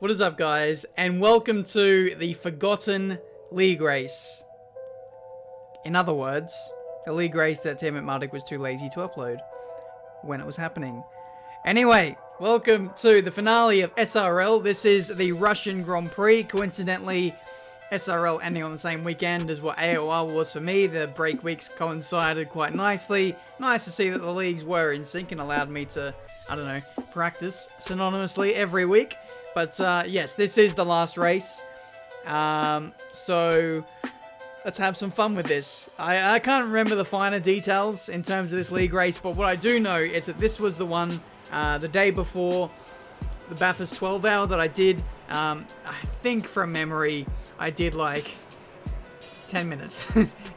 What is up, guys, and welcome to the Forgotten League Race. In other words, a league race that Tiametmarduk was too lazy to upload when it was happening. Anyway, welcome to the finale of SRL. This is the Russian Grand Prix. Coincidentally, SRL ending on the same weekend as what AOR was for me. The break weeks coincided quite nicely. Nice to see that the leagues were in sync and allowed me to, I don't know, practice synonymously every week. But yes, this is the last race. So let's have some fun with this. I can't remember the finer details in terms of this league race, but what I do know is that this was the one the day before the Bathurst 12 hour that I did. I think from memory, I did like 10 minutes,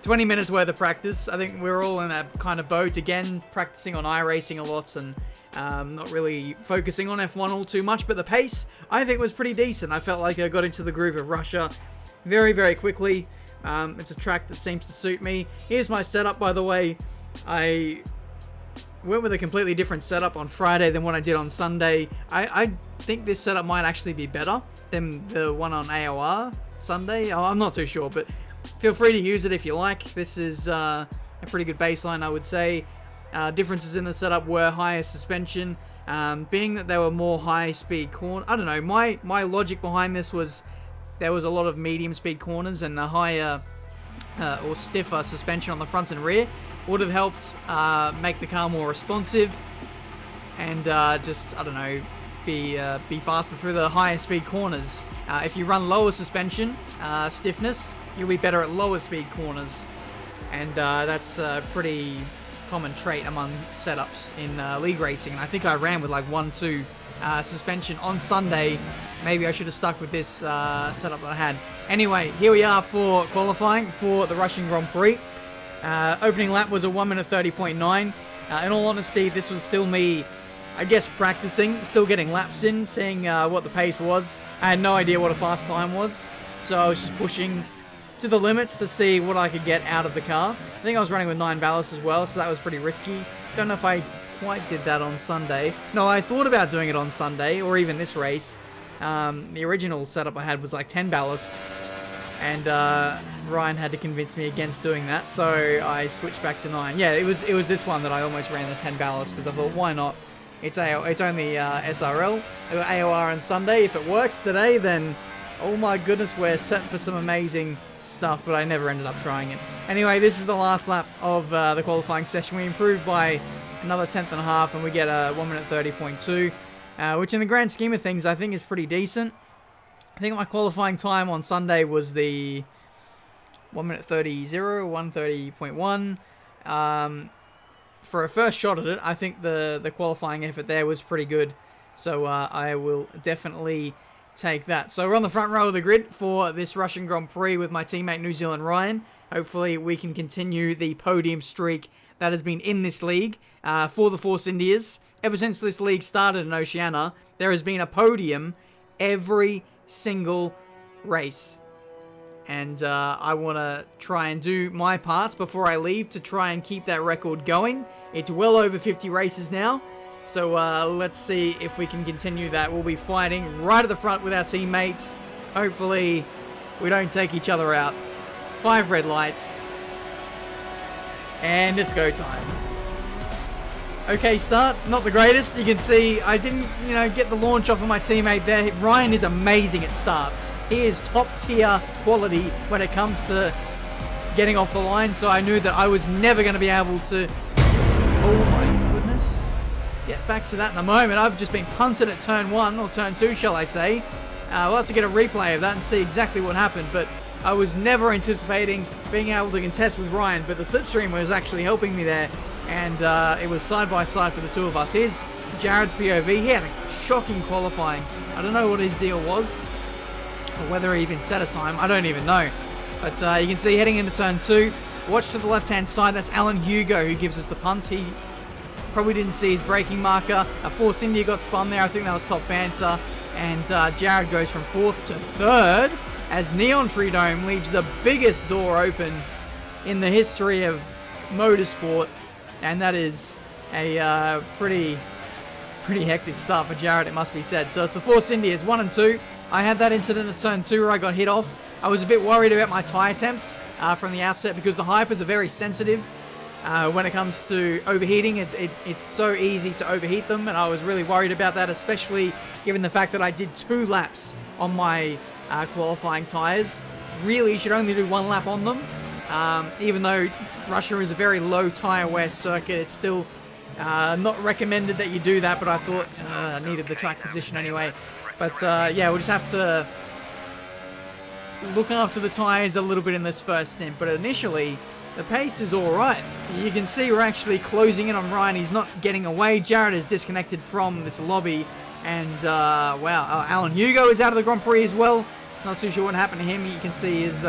20 minutes worth of practice. I think we were all in that kind of boat again, practicing on iRacing a lot and not really focusing on F1 all too much, but the pace I think was pretty decent. I felt like I got into the groove of Russia very, very quickly. It's a track that seems to suit me. Here's my setup, by the way. I went with a completely different setup on Friday than what I did on Sunday. I think this setup might actually be better than the one on AOR Sunday. I'm not too sure, but feel free to use it if you like. This is a pretty good baseline, I would say. Differences in the setup were higher suspension, being that there were more high-speed corners. I don't know, my logic behind this was there was a lot of medium-speed corners, and a higher or stiffer suspension on the front and rear would have helped make the car more responsive and just, I don't know, be faster through the higher speed corners. If you run lower suspension stiffness, you'll be better at lower speed corners, and that's a pretty common trait among setups in league racing. And I think I ran with like 1-2 suspension on Sunday. Maybe I should have stuck with this setup that I had. Anyway, here we are for qualifying for the Russian Grand Prix. Opening lap was a 1 minute 30.9. In all honesty, this was still me, I guess, practicing, still getting laps in, seeing what the pace was. I had no idea what a fast time was, so I was just pushing to the limits to see what I could get out of the car. I think I was running with 9 ballast as well, so that was pretty risky. Don't know if I quite did that on Sunday. No, I thought about doing it on Sunday, or even this race. The original setup I had was like 10 ballast, and Ryan had to convince me against doing that, so I switched back to 9. Yeah, it was this one that I almost ran the 10 ballast, because I thought, why not? It's only SRL, AOR on Sunday. If it works today, then oh my goodness, we're set for some amazing stuff, but I never ended up trying it. Anyway, this is the last lap of the qualifying session. We improved by another 10th and a half, and we get a 1 minute 30.2, which in the grand scheme of things, I think is pretty decent. I think my qualifying time on Sunday was the 1 minute 30.0, 130.1. For a first shot at it, I think the qualifying effort there was pretty good. So I will definitely take that. So we're on the front row of the grid for this Russian Grand Prix with my teammate New Zealand Ryan. Hopefully we can continue the podium streak that has been in this league for the Force Indias. Ever since this league started in Oceania, there has been a podium every single race. And I want to try and do my part before I leave to try and keep that record going. It's well over 50 races now. So let's see if we can continue that. We'll be fighting right at the front with our teammates. Hopefully we don't take each other out. 5 red lights. And it's go time. Okay, start. Not the greatest. You can see I didn't, get the launch off of my teammate there. Ryan is amazing at starts. He is top tier quality when it comes to getting off the line. So I knew that I was never going to be able to. Oh my goodness. Get back to that in a moment. I've just been punted at turn 1 or turn 2, shall I say. We'll have to get a replay of that and see exactly what happened. But I was never anticipating being able to contest with Ryan. But the slipstream was actually helping me there. And it was side by side for the two of us. Here's Jared's POV. He had a shocking qualifying. I don't know what his deal was, or whether he even set a time. I don't even know. But you can see heading into turn 2. Watch to the left-hand side. That's Alan Hugo who gives us the punt. He probably didn't see his braking marker. Force India got spun there. I think that was top banter. And Jared goes from 4th to 3rd as Neon Tree Dome leaves the biggest door open in the history of motorsport. And that is a pretty hectic start for Jared, it must be said. So it's the Force Indias 1 and 2. I had that incident at turn 2 where I got hit off. I was a bit worried about my tyre temps from the outset because the hypers are very sensitive when it comes to overheating. It's so easy to overheat them, and I was really worried about that, especially given the fact that I did 2 laps on my qualifying tyres. Really, you should only do 1 lap on them. Even though Russia is a very low tyre wear circuit, it's still not recommended that you do that, but I thought I needed the track position anyway. But yeah, we'll just have to look after the tyres a little bit in this first stint. But initially, the pace is alright. You can see we're actually closing in on Ryan. He's not getting away. Jared is disconnected from this lobby. And wow, Alan Hugo is out of the Grand Prix as well. Not too sure what happened to him. You can see his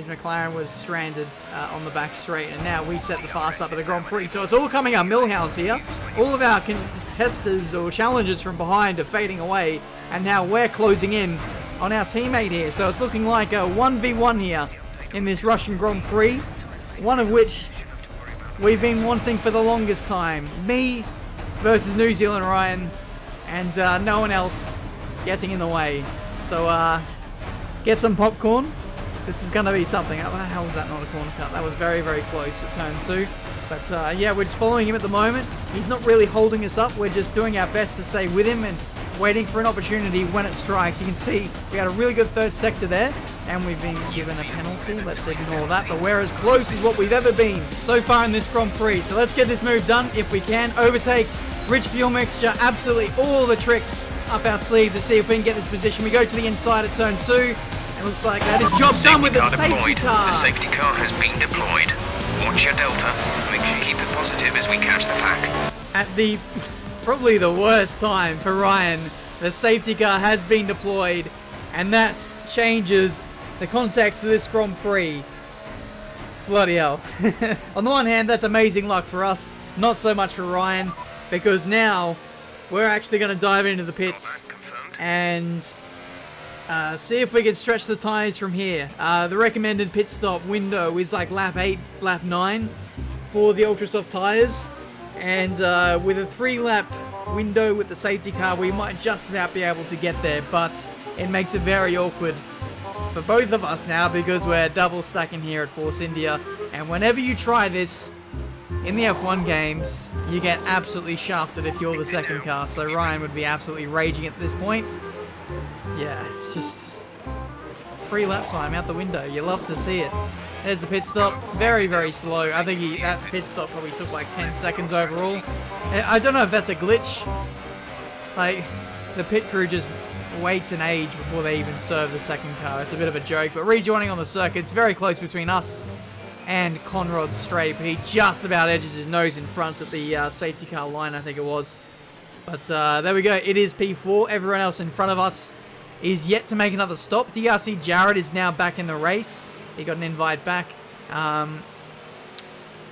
McLaren was stranded on the back straight, and now we set the fast up of the Grand Prix. So it's all coming our Millhouse here. All of our contesters or challengers from behind are fading away, and now we're closing in on our teammate here. So it's looking like a 1v1 here in this Russian Grand Prix, one of which we've been wanting for the longest time. Me versus New Zealand Ryan, and no one else getting in the way. So get some popcorn. This is going to be something. How the hell was that not a corner cut? That was very, very close at turn 2. But yeah, we're just following him at the moment. He's not really holding us up. We're just doing our best to stay with him and waiting for an opportunity when it strikes. You can see we had a really good third sector there, and we've been given a penalty. Let's ignore that, but we're as close as what we've ever been so far in this Grand Prix. So let's get this move done if we can. Overtake, rich fuel mixture, absolutely all the tricks up our sleeve to see if we can get this position. We go to the inside at turn 2. It looks like that is job done with the safety car. The safety car has been deployed. Watch your delta. Make sure you keep it positive as we catch the pack. At the probably the worst time for Ryan, the safety car has been deployed, and that changes the context of this Grand Prix. Bloody hell. On the one hand, that's amazing luck for us, not so much for Ryan, because now we're actually going to dive into the pits and see if we can stretch the tyres from here. The recommended pit stop window is like lap 8, lap 9 for the ultra soft tyres, and with a 3-lap window with the safety car, we might just about be able to get there, but it makes it very awkward for both of us now because we're double stacking here at Force India, and whenever you try this in the F1 games, you get absolutely shafted if you're the second car, so Ryan would be absolutely raging at this point. Yeah, it's just free lap time out the window. You love to see it. There's the pit stop. Very, very slow. I think that pit stop probably took like 10 seconds overall. I don't know if that's a glitch. Like, the pit crew just waits an age before they even serve the second car. It's a bit of a joke, but rejoining on the circuit, it's very close between us and Conrad Strait, but he just about edges his nose in front at the safety car line, I think it was. But there we go. It is P4. Everyone else in front of us is yet to make another stop. DRC Jared is now back in the race. He got an invite back.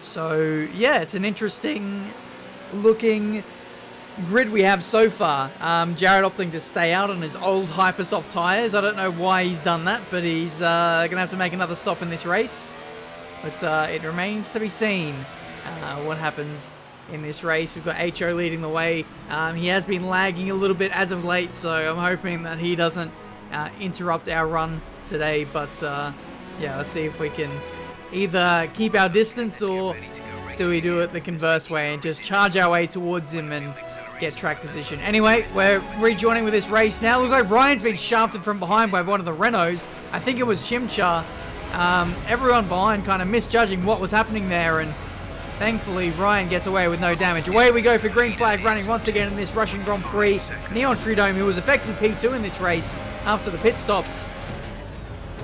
So, yeah, it's an interesting looking grid we have so far. Jared opting to stay out on his old Hypersoft tyres. I don't know why he's done that, but he's going to have to make another stop in this race. But it remains to be seen what happens in this race. We've got HO leading the way. He has been lagging a little bit as of late, so I'm hoping that he doesn't interrupt our run today. But yeah, let's see if we can either keep our distance or do we do it the converse way and just charge our way towards him and get track position. Anyway, we're rejoining with this race now. Looks like Ryan's been shafted from behind by one of the Renaults. I think it was Chimchar. Everyone behind kind of misjudging what was happening there, and thankfully Ryan gets away with no damage. Away we go for green flag running once again in this Russian Grand Prix. Neon Trudome, who was effective P2 in this race after the pit stops.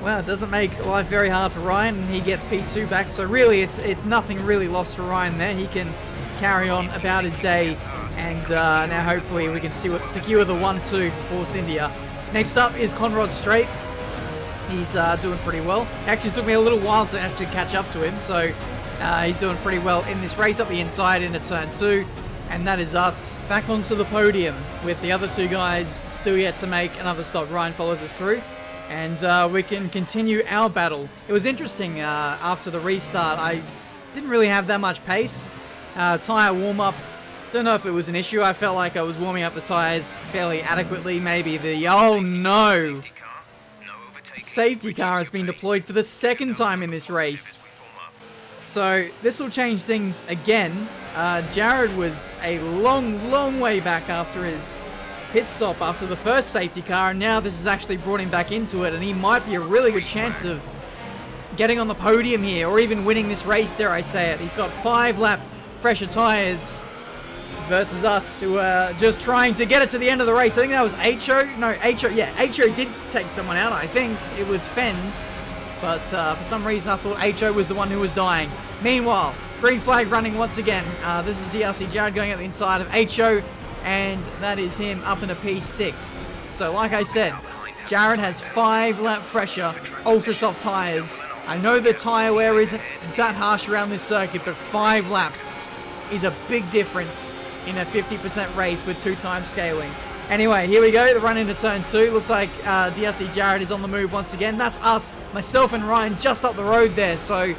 Well, it doesn't make life very hard for Ryan, and he gets P2 back, so really it's nothing really lost for Ryan there. He can carry on about his day, and now hopefully we can secure the 1-2 for Force India. Next up is Conrad Strait. He's doing pretty well. Actually, it took me a little while to actually catch up to him, so he's doing pretty well in this race up the inside into turn 2, and that is us back onto the podium with the other two guys still yet to make another stop. Ryan follows us through, and we can continue our battle. It was interesting after the restart. I didn't really have that much pace. Tyre warm-up Don't know if it was an issue. I felt like I was warming up the tyres fairly adequately. Maybe the... Oh no! Safety car has been deployed for the second time in this race. So this will change things again. Jared was a long way back after his pit stop after the first safety car, and now this has actually brought him back into it, and he might be a really good chance of getting on the podium here, or even winning this race, dare I say it. He's got 5 lap fresher tyres versus us, who are just trying to get it to the end of the race. I think that was H.O. No, H.O. Yeah, H.O. did take someone out. I think it was Fens. But for some reason, I thought H.O. was the one who was dying. Meanwhile, green flag running once again. This is DRC Jared going at the inside of H.O. And that is him up in a P6. So like I said, Jared has 5 lap fresher, ultra soft tyres. I know the tyre wear isn't that harsh around this circuit, but 5 laps is a big difference in a 50% race with 2-time scaling. Anyway, here we go, the run into turn 2. Looks like DRC Jared is on the move once again. That's us, myself and Ryan just up the road there, so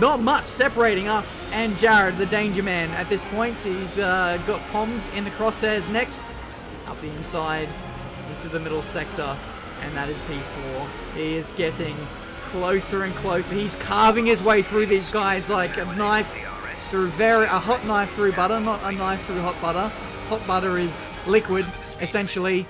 not much separating us and Jared, the danger man, at this point. He's got Poms in the crosshairs next, up the inside into the middle sector, and that is P4. He is getting closer and closer. He's carving his way through these guys like a knife through a hot knife through butter, not a knife through hot butter. Hot butter is liquid, essentially,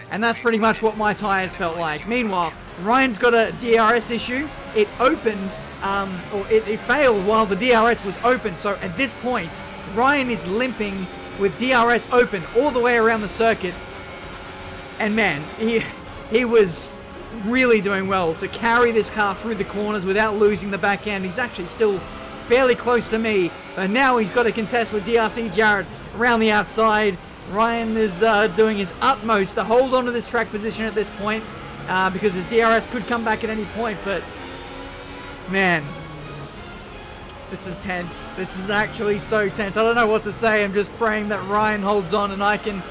and that's pretty much what my tyres felt like. Meanwhile, Ryan's got a DRS issue. It opened, or it failed while the DRS was open, so at this point, Ryan is limping with DRS open all the way around the circuit, and man, he was really doing well to carry this car through the corners without losing the back end. He's actually still fairly close to me, but now he's got to contest with DRC Jared around the outside. Ryan is doing his utmost to hold on to this track position at this point, because his DRS could come back at any point, but man, this is tense. This is actually so tense. I don't know what to say. I'm just praying that Ryan holds on and I can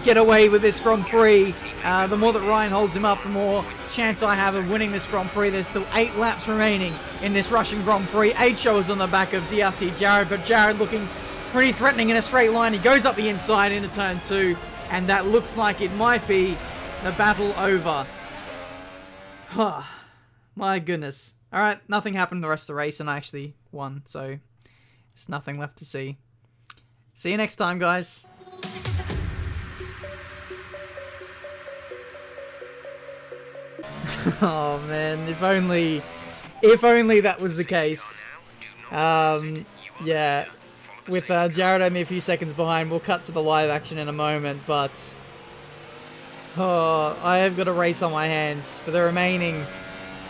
get away with this Grand Prix. The more that Ryan holds him up, the more chance I have of winning this Grand Prix. There's still 8 laps remaining in this Russian Grand Prix. H.O. is on the back of DRC Jared, but Jared looking pretty threatening in a straight line. He goes up the inside into turn 2, and that looks like it might be the battle over. My goodness. Alright, nothing happened the rest of the race, and I actually won, so there's nothing left to see. See you next time, guys. Oh man, if only that was the case. Yeah, with Jared only a few seconds behind, we'll cut to the live action in a moment, but I have got a race on my hands for the remaining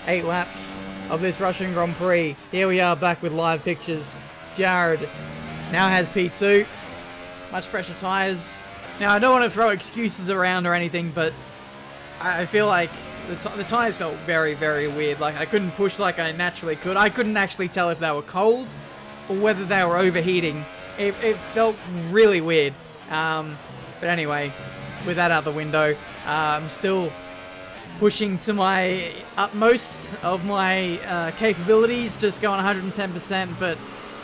8 laps of this Russian Grand Prix. Here we are back with live pictures. Jared now has P2, much fresher tyres. Now I don't want to throw excuses around or anything, but I feel like the tyres felt very, very weird. Like, I couldn't push like I naturally could. I couldn't actually tell if they were cold or whether they were overheating. It felt really weird. But anyway, with that out the window, I'm still pushing to my utmost of my capabilities, just going 110%. But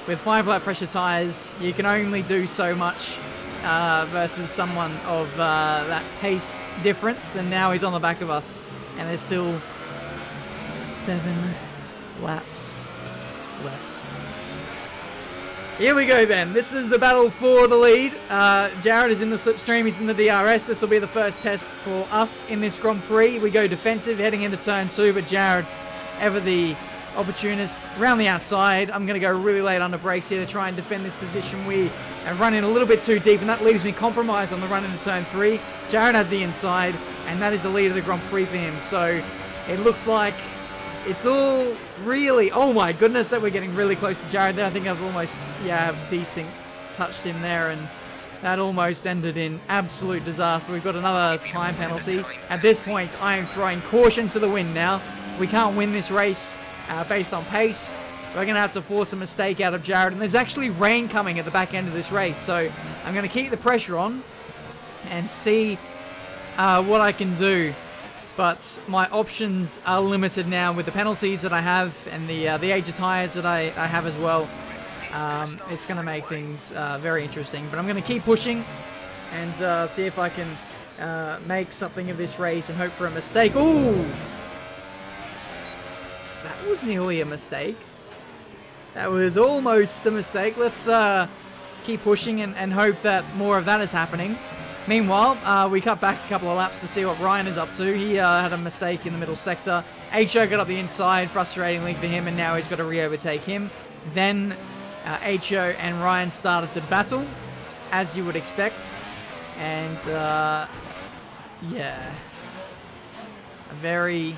with 5 lap fresher tyres, you can only do so much versus someone of that pace difference. And now he's on the back of us. And there's still 7 laps left. Here we go then. This is the battle for the lead. Jared is in the slipstream. He's in the DRS. This will be the first test for us in this Grand Prix. We go defensive heading into turn 2, but Jared, ever the opportunist, around the outside. I'm going to go really late under brakes here to try and defend this position. We run in a little bit too deep, and that leaves me compromised on the run into turn 3. Jared has the inside, and that is the lead of the Grand Prix for him. So it looks like it's all really... Oh my goodness, that we're getting really close to Jared there. I think I've almost, decent touched him there, and that almost ended in absolute disaster. We've got another time penalty. At this point, I am throwing caution to the wind now. We can't win this race based on pace. We're going to have to force a mistake out of Jared, and there's actually rain coming at the back end of this race, so I'm going to keep the pressure on and see what I can do. But my options are limited now with the penalties that I have and the age of tyres that I have as well. it's going to make things very interesting. But I'm going to keep pushing and see if I can make something of this race and hope for a mistake. Ooh! That was nearly a mistake. That was almost a mistake. Let's keep pushing and hope that more of that is happening. Meanwhile, we cut back a couple of laps to see what Ryan is up to. He had a mistake in the middle sector. HO got up the inside, frustratingly for him, and now he's got to re-overtake him. Then HO and Ryan started to battle, as you would expect. And, yeah. A very,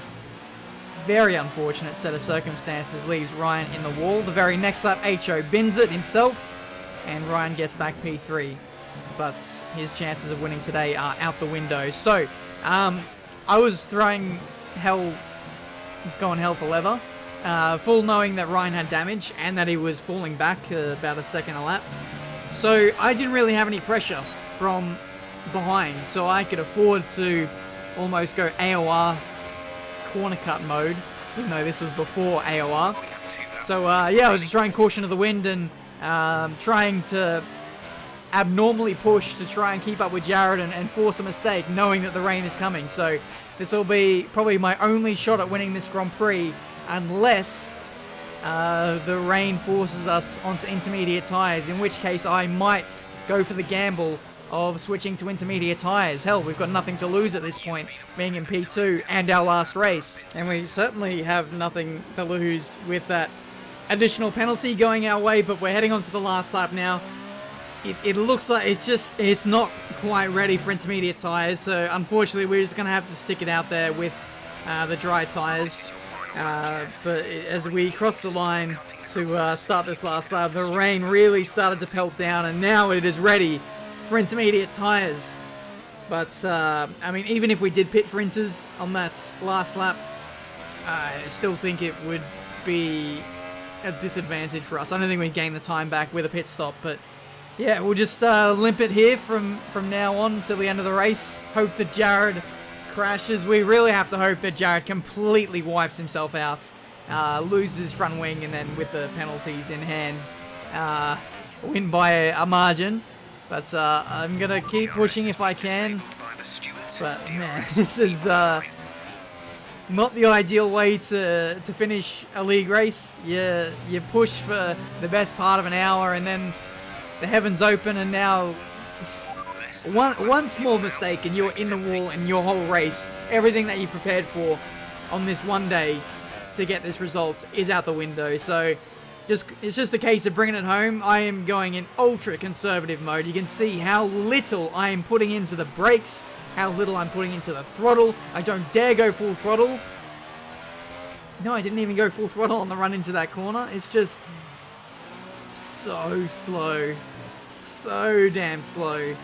very unfortunate set of circumstances leaves Ryan in the wall. The very next lap, HO bins it himself, and Ryan gets back P3. But his chances of winning today are out the window. So, I was going hell for leather, full knowing that Ryan had damage and that he was falling back about a second a lap. So, I didn't really have any pressure from behind, so I could afford to almost go AOR corner cut mode, even though this was before AOR. So, yeah, I was just trying caution to the wind and trying to abnormally push to try and keep up with Jared and force a mistake, knowing that the rain is coming. So this will be probably my only shot at winning this Grand Prix, unless the rain forces us onto intermediate tyres, in which case I might go for the gamble of switching to intermediate tyres. Hell, we've got nothing to lose at this point, being in P2 and our last race. And we certainly have nothing to lose with that additional penalty going our way, but we're heading on to the last lap now. It looks like it's not quite ready for intermediate tyres, so unfortunately we're just going to have to stick it out there with the dry tyres. But as we cross the line to start this last lap, the rain really started to pelt down, and now it is ready for intermediate tyres. But, I mean, even if we did pit for inters on that last lap, I still think it would be a disadvantage for us. I don't think we'd gain the time back with a pit stop, but yeah, we'll just limp it here from now on until the end of the race. Hope that Jared crashes. We really have to hope that Jared completely wipes himself out, loses his front wing, and then with the penalties in hand, win by a margin. But I'm going to keep pushing if I can. But man, this is not the ideal way to finish a league race. You push for the best part of an hour, and then the heavens open, and now one small mistake and you're in the wall, and your whole race, everything that you prepared for on this one day to get this result, is out the window. So it's just a case of bringing it home. I am going in ultra conservative mode. You can see how little I am putting into the brakes, how little I'm putting into the throttle. I don't dare go full throttle. No, I didn't even go full throttle on the run into that corner. It's just so slow, so damn slow.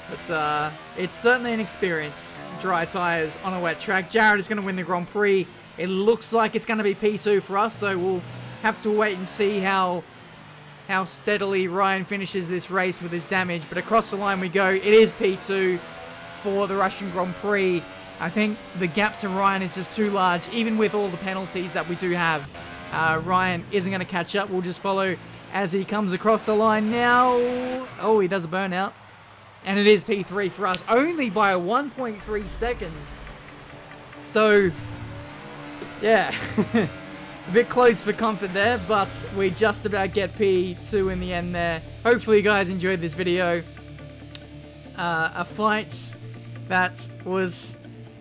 But it's certainly an experience. Dry tyres on a wet track. Jared is going to win the Grand Prix. It looks like it's going to be P2 for us, so we'll have to wait and see how steadily Ryan finishes this race with his damage. But across the line we go. It is P2 for the Russian Grand Prix. I think the gap to Ryan is just too large, even with all the penalties that we do have. Ryan isn't going to catch up. We'll just follow as he comes across the line now. Oh, he does a burnout. And it is P3 for us, only by 1.3 seconds. So, yeah. A bit close for comfort there, but we just about get P2 in the end there. Hopefully you guys enjoyed this video. A fight that was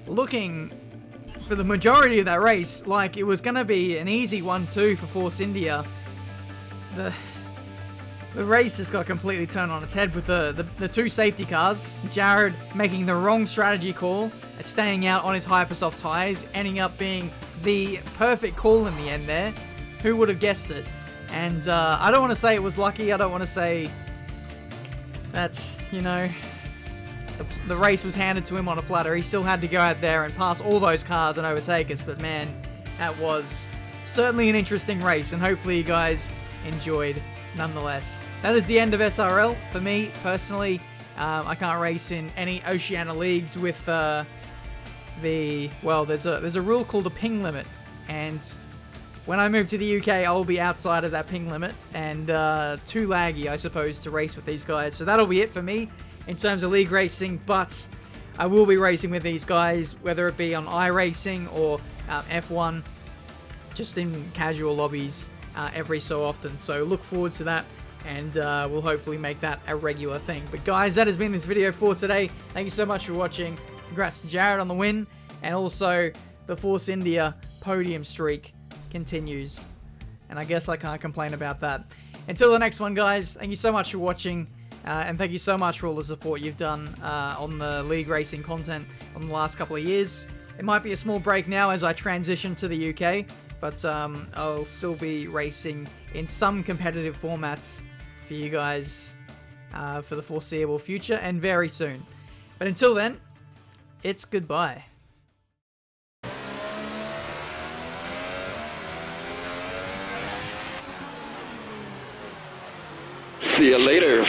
looking, for the majority of that race, like it was going to be an easy 1-2 for Force India. The race just got completely turned on its head with the two safety cars. Jared making the wrong strategy call, staying out on his Hypersoft tyres, ending up being the perfect call in the end there. Who would have guessed it? And I don't want to say it was lucky. I don't want to say that's, you know, the race was handed to him on a platter. He still had to go out there and pass all those cars and overtake us. But man, that was certainly an interesting race, and hopefully you guys enjoyed nonetheless. That is the end of SRL for me personally. I can't race in any Oceania leagues with there's a rule called a ping limit, and when I move to the UK, I'll be outside of that ping limit and too laggy, I suppose, to race with these guys. So that'll be it for me in terms of league racing, but I will be racing with these guys, whether it be on iRacing or F1, just in casual lobbies every so often. So look forward to that, and we'll hopefully make that a regular thing. But guys, that has been this video for today. Thank you so much for watching. Congrats to Jared on the win, and also the Force India podium streak continues, and I guess I can't complain about that. Until the next one, guys, thank you so much for watching, and thank you so much for all the support you've done on the league racing content on the last couple of years. It might be a small break now as I transition to the UK, but I'll still be racing in some competitive formats for you guys for the foreseeable future and very soon. But until then, it's goodbye. See you later.